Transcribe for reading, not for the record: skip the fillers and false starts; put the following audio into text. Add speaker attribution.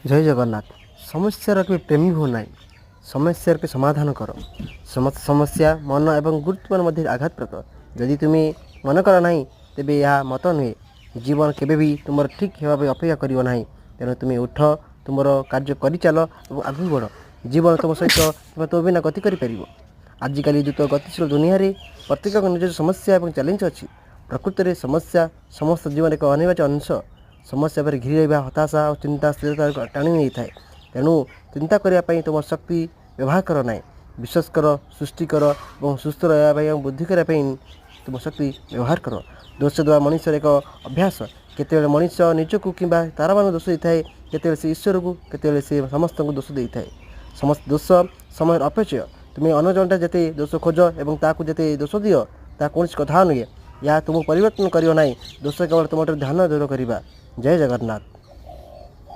Speaker 1: जय जगन्नाथ। समस्या के प्रेमी हो ना, समस्या के समाधान कर। समस्या मन एवं गुरुत्व मध्य आघातप्रद। जदि तुम्हें मन कर ना तेज यह मत नुहे जीवन केबे तुम ठीक होगा अपेक्षा करियो ना। तेणु तुम्हें उठ तुम कार्य कर चल और आगू बढ़। जीवन तुम सहित तो बिना गति कर आजिकल द्रुत गतिशील दुनिया रे प्रत्येक निज समस्या और चैलेंज अच्छी। प्रकृत में समस्या समस्त जीवन एक अनिवार्य अंश। समस्या पर घिरी रहा हताशा और चिंता स्थिरता टाणी नहीं थाए। तेणु चिंता करने तुम शक्ति व्यवहार कर ना, विश्वास कर, सृष्टि कर और सुस्थ रहा बुद्धि करने तुम शक्ति व्यवहार कर। दोष देवा मनुष्य एक अभ्यास। केते मनुष्य निजक कि तारा मान दोष देता है, केते से ईश्वर को, केते से समस्त को दोष देता है। समस्त दोष समय अपचय। तुम्हें अन्य जनटा जिते दोष खोज और ताकू जिते दोष दियो ता कौन कथा नुहे। या तुम परिवर्तन करियो ना, दोष केवल तुम ध्यान दूर करवा। जय जगन्नाथ।